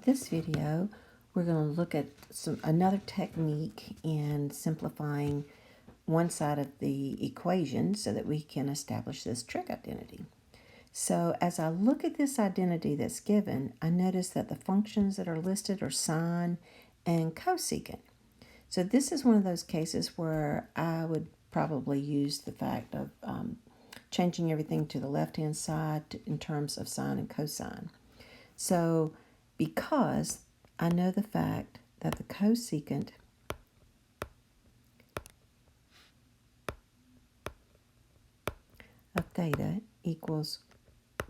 this video, we're going to look at another technique in simplifying one side of the equation so that we can establish this trig identity. So as I look at this identity that's given, I notice that the functions that are listed are sine and cosecant. So this is one of those cases where I would probably use the fact of changing everything to the left-hand side in terms of sine and cosine. So because I know the fact that the cosecant of theta equals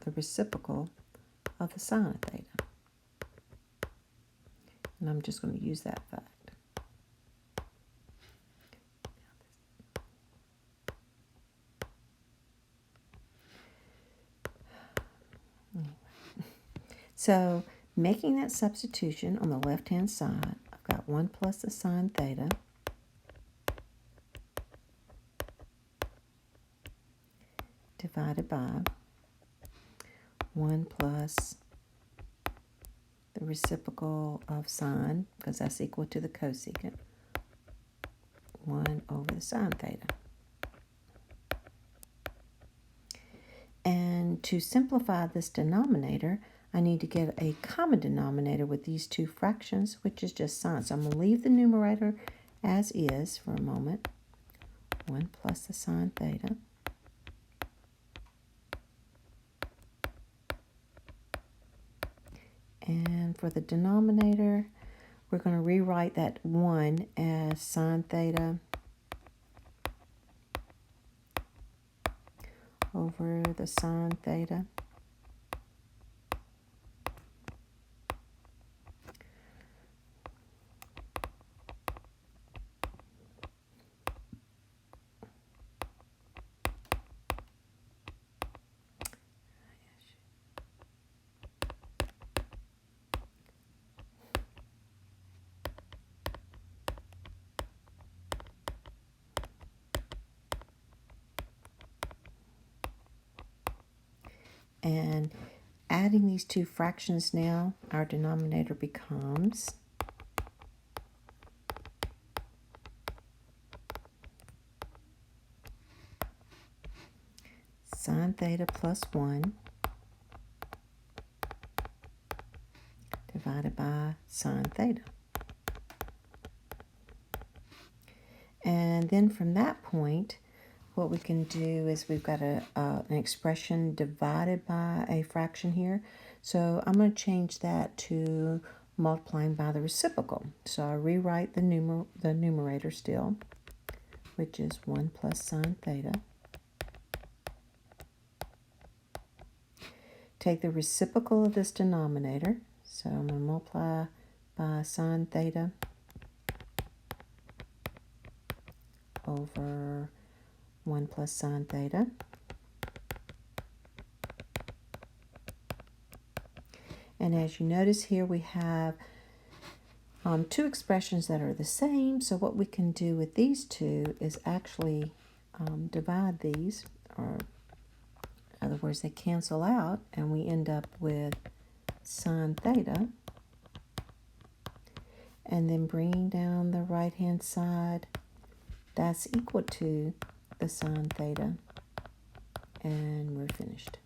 the reciprocal of the sine of theta. And I'm just going to use that fact. So making that substitution on the left-hand side, I've got 1 plus the sine theta divided by 1 plus the reciprocal of sine, because that's equal to the cosecant, 1 over the sine theta. And to simplify this denominator, I need to get a common denominator with these two fractions, which is just sine. So I'm going to leave the numerator as is for a moment. 1 plus the sine theta. And for the denominator, we're going to rewrite that 1 as sine theta over the sine theta. And adding these two fractions now, our denominator becomes sine theta plus 1 divided by sine theta. And then from that point, what we can do is we've got an expression divided by a fraction here. So I'm going to change that to multiplying by the reciprocal. So I rewrite the numerator still, which is 1 plus sine theta. Take the reciprocal of this denominator. So I'm going to multiply by sine theta over 1 plus sine theta. And as you notice here, we have two expressions that are the same. So what we can do with these two is actually divide these, or in other words, they cancel out, and we end up with sine theta. And then bringing down the right-hand side, that's equal to the sine theta, and we're finished.